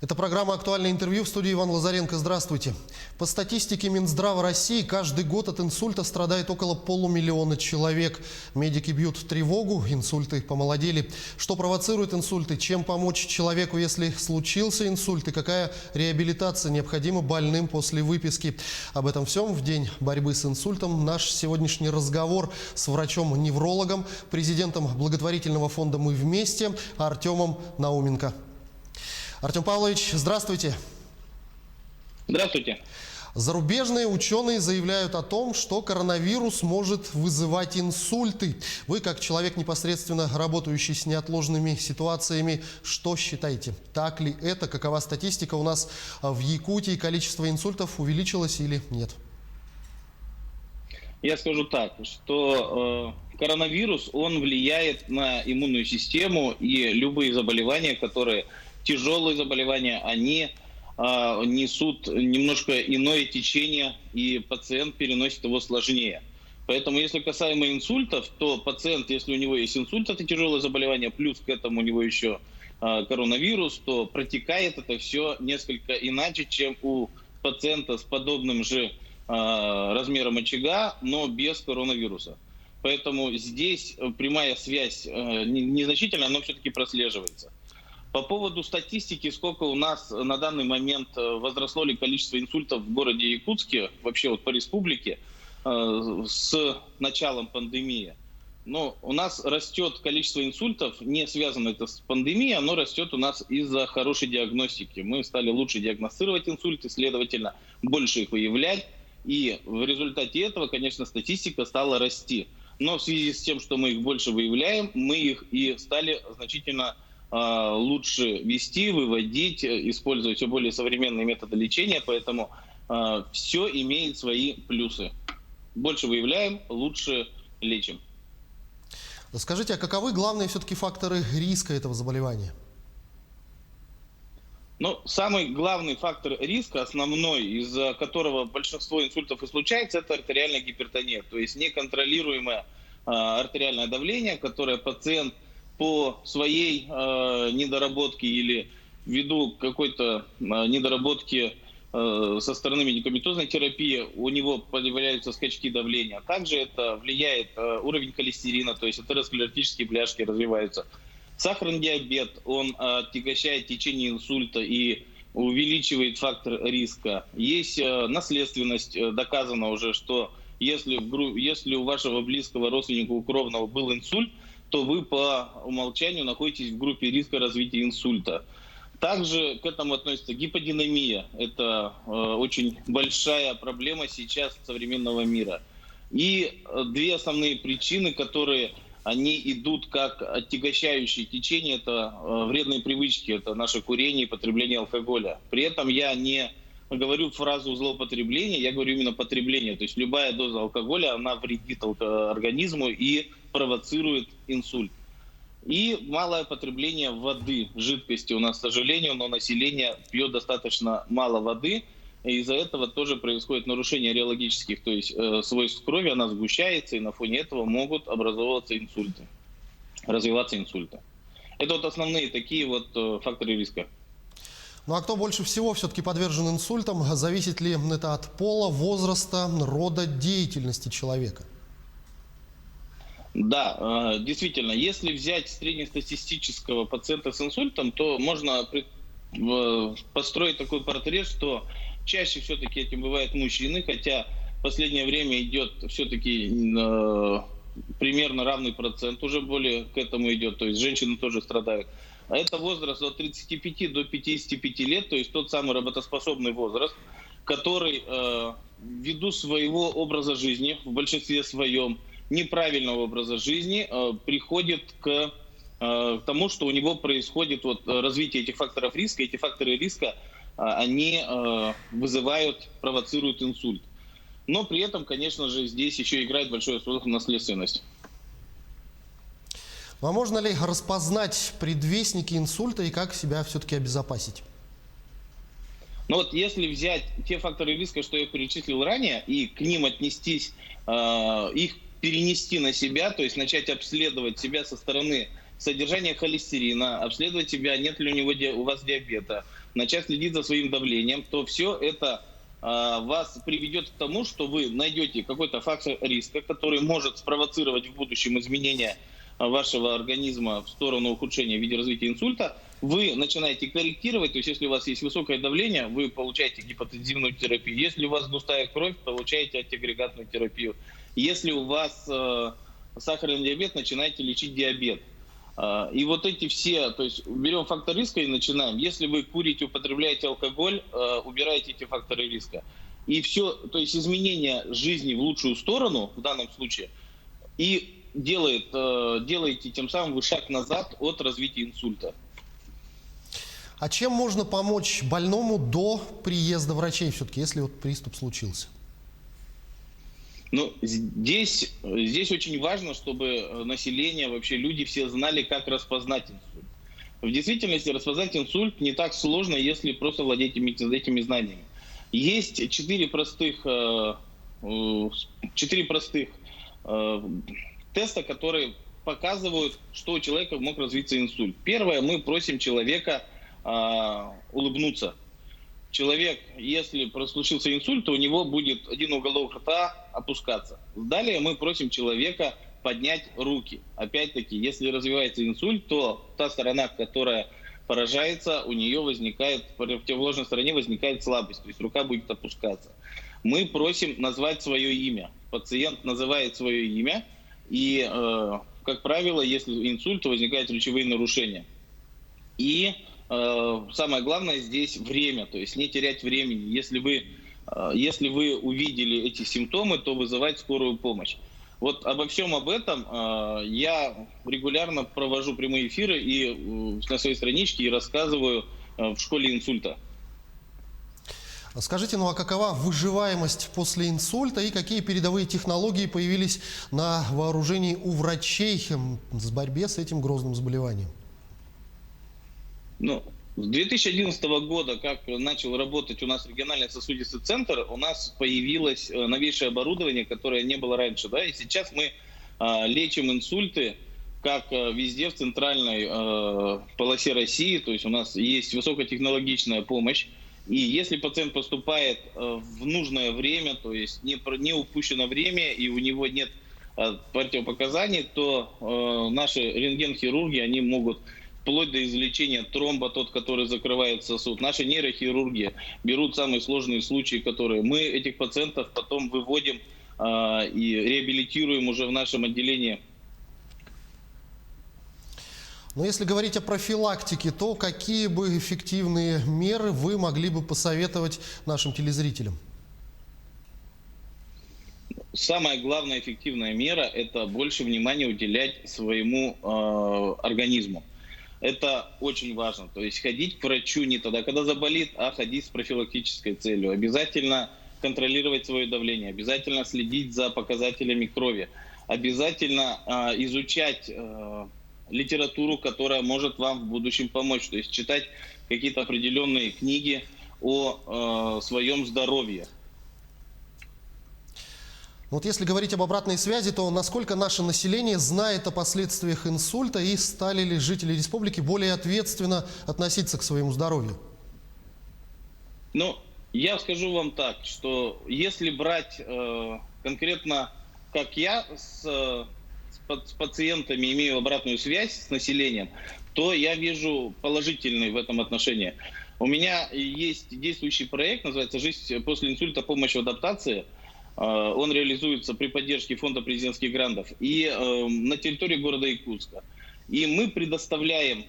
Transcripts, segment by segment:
Это программа «Актуальное интервью», в студии Иван Лазаренко. Здравствуйте. По статистике Минздрава России, каждый год от инсульта страдает около полумиллиона человек. Медики бьют тревогу, инсульты помолодели. Что провоцирует инсульты? Чем помочь человеку, если случился инсульт? И какая реабилитация необходима больным после выписки? Об этом всем в день борьбы с инсультом наш сегодняшний разговор с врачом-неврологом, президентом благотворительного фонда «Мы вместе» Артемом Науменко. Артем Павлович, здравствуйте. Здравствуйте. Зарубежные ученые заявляют о том, что коронавирус может вызывать инсульты. Вы, как человек, непосредственно работающий с неотложными ситуациями, что считаете? Так ли это? Какова статистика у нас в Якутии? Количество инсультов увеличилось или нет? Я скажу так, что коронавирус, он влияет на иммунную систему, и любые заболевания, тяжелые заболевания, они несут немножко иное течение, и пациент переносит его сложнее. Поэтому, если касаемо инсультов, то пациент, если у него есть инсульт, это тяжелое заболевание, плюс к этому у него еще коронавирус, то протекает это все несколько иначе, чем у пациента с подобным же размером очага, но без коронавируса. Поэтому здесь прямая связь незначительная, но все-таки прослеживается. По поводу статистики, сколько у нас на данный момент возросло ли количество инсультов в городе Якутске, вообще вот по республике, с началом пандемии. Но у нас растет количество инсультов, не связано это с пандемией, оно растет у нас из-за хорошей диагностики. Мы стали лучше диагностировать инсульты, следовательно, больше их выявлять. И в результате этого, конечно, статистика стала расти. Но в связи с тем, что мы их больше выявляем, мы их и стали значительно лучше вести, выводить, использовать все более современные методы лечения. Поэтому все имеет свои плюсы. Больше выявляем, лучше лечим. Скажите, а каковы главные все-таки факторы риска этого заболевания? Но самый главный фактор риска, основной, из-за которого большинство инсультов и случается, это артериальная гипертония, то есть неконтролируемое артериальное давление, которое пациент по своей недоработке или ввиду какой-то недоработки со стороны медикаментозной терапии, у него появляются скачки давления. Также это влияет уровень холестерина, то есть атеросклеротические бляшки развиваются. Сахарный диабет, он отягощает течение инсульта и увеличивает фактор риска. Есть наследственность, доказано уже, что если у вашего близкого родственника, у кровного был инсульт, то вы по умолчанию находитесь в группе риска развития инсульта. Также к этому относится гиподинамия. Это очень большая проблема сейчас современного мира. И две основные причины, которые они идут как отягощающие течение, это вредные привычки, это наше курение и потребление алкоголя. При этом я не говорю фразу злоупотребление, я говорю именно потребление. То есть любая доза алкоголя, она вредит организму и провоцирует инсульт. И малое потребление воды, жидкости. У нас, к сожалению, но население пьет достаточно мало воды. И из-за этого тоже происходит нарушение реологических, то есть свойств крови, она сгущается, и на фоне этого могут образовываться инсульты, развиваться инсульты. Это вот основные такие вот факторы риска. Ну а кто больше всего все-таки подвержен инсультам? Зависит ли это от пола, возраста, рода деятельности человека? Да, действительно, если взять среднестатистического пациента с инсультом, то можно построить такой портрет, что чаще все-таки этим бывают мужчины, хотя в последнее время идет все-таки примерно равный процент, уже более к этому идет, то есть женщины тоже страдают. А это возраст от 35 до 55 лет, то есть тот самый работоспособный возраст, который ввиду своего образа жизни, в большинстве своем неправильного образа жизни, приходит к тому, что у него происходит развитие этих факторов риска. Эти факторы риска, они провоцируют инсульт. Но при этом, конечно же, здесь еще играет большую роль наследственность. Ну, а можно ли распознать предвестники инсульта и как себя все-таки обезопасить? Но вот если взять те факторы риска, что я перечислил ранее, и к ним отнестись, их перенести на себя, то есть начать обследовать себя со стороны содержание холестерина, обследовать себя, нет ли у вас диабета, начать следить за своим давлением, то все это вас приведет к тому, что вы найдете какой-то фактор риска, который может спровоцировать в будущем изменения вашего организма в сторону ухудшения в виде развития инсульта. Вы начинаете корректировать, то есть если у вас есть высокое давление, вы получаете гипотензивную терапию. Если у вас густая кровь, получаете антиагрегатную терапию. Если у вас сахарный диабет, начинаете лечить диабет. И вот эти все, то есть берем фактор риска и начинаем. Если вы курите, употребляете алкоголь, убираете эти факторы риска. И все, то есть изменение жизни в лучшую сторону в данном случае, и делаете тем самым вы шаг назад от развития инсульта. А чем можно помочь больному до приезда врачей все-таки, если вот приступ случился? Ну, здесь очень важно, чтобы население, вообще люди все знали, как распознать инсульт. В действительности распознать инсульт не так сложно, если просто владеть этими знаниями. Есть четыре простых теста, которые показывают, что у человека мог развиться инсульт. Первое, мы просим человека улыбнуться. Человек, если случился инсульт, то у него будет один уголок рта опускаться. Далее мы просим человека поднять руки. Опять-таки, если развивается инсульт, то та сторона, которая поражается, у нее возникает, в противоположной стороне возникает слабость, то есть рука будет опускаться. Мы просим назвать свое имя. Пациент называет свое имя, и, как правило, если инсульт, то возникают речевые нарушения. И самое главное здесь время, то есть не терять времени. Если вы увидели эти симптомы, то вызывать скорую помощь. Вот обо всем об этом я регулярно провожу прямые эфиры и на своей страничке и рассказываю в школе инсульта. Скажите, ну а какова выживаемость после инсульта и какие передовые технологии появились на вооружении у врачей в борьбе с этим грозным заболеванием? Ну, с 2011 года, как начал работать у нас региональный сосудистый центр, у нас появилось новейшее оборудование, которое не было раньше. Да? И сейчас мы лечим инсульты, как везде в центральной полосе России. То есть у нас есть высокотехнологичная помощь. И если пациент поступает в нужное время, то есть не упущено время, и у него нет противопоказаний, то наши рентген-хирурги, они могут вплоть до излечения тромба, тот, который закрывает сосуд. Наши нейрохирурги берут самые сложные случаи, которые мы этих пациентов потом выводим и реабилитируем уже в нашем отделении. Но если говорить о профилактике, то какие бы эффективные меры вы могли бы посоветовать нашим телезрителям? Самая главная эффективная мера – это больше внимания уделять своему организму. Это очень важно. То есть ходить к врачу не тогда, когда заболит, а ходить с профилактической целью. Обязательно контролировать свое давление, обязательно следить за показателями крови, обязательно изучать литературу, которая может вам в будущем помочь. То есть читать какие-то определенные книги о своем здоровье. Вот если говорить об обратной связи, то насколько наше население знает о последствиях инсульта и стали ли жители республики более ответственно относиться к своему здоровью? Ну, я скажу вам так, что если брать конкретно, как я с пациентами имею обратную связь с населением, то я вижу положительный в этом отношении. У меня есть действующий проект, называется «Жизнь после инсульта. Помощь в адаптации». Он реализуется при поддержке фонда президентских грантов и на территории города Якутска. И мы предоставляем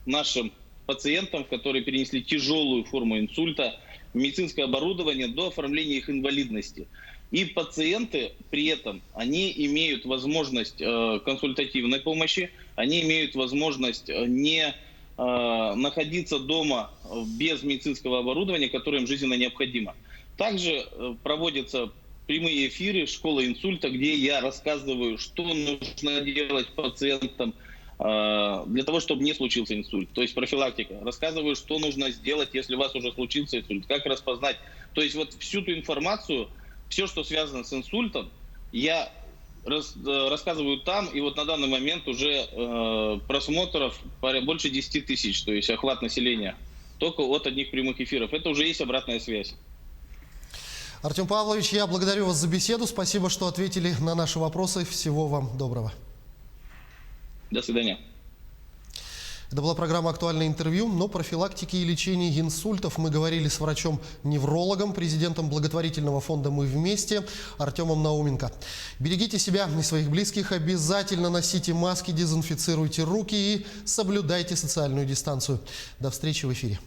нашим пациентам, которые перенесли тяжелую форму инсульта, медицинское оборудование до оформления их инвалидности. И пациенты при этом, они имеют возможность консультативной помощи, они имеют возможность не находиться дома без медицинского оборудования, которое им жизненно необходимо. Также проводятся прямые эфиры «Школа инсульта», где я рассказываю, что нужно делать пациентам для того, чтобы не случился инсульт. То есть профилактика. Рассказываю, что нужно сделать, если у вас уже случился инсульт, как распознать. То есть вот всю ту информацию, все, что связано с инсультом, я рассказывают там, и вот на данный момент уже просмотров больше 10 тысяч, то есть охват населения только от одних прямых эфиров. Это уже есть обратная связь. Артем Павлович, я благодарю вас за беседу. Спасибо, что ответили на наши вопросы. Всего вам доброго. До свидания. Это была программа «Актуальное интервью». Но профилактике и лечении инсультов мы говорили с врачом-неврологом, президентом благотворительного фонда «Мы вместе» Артемом Науменко. Берегите себя и своих близких. Обязательно носите маски, дезинфицируйте руки и соблюдайте социальную дистанцию. До встречи в эфире.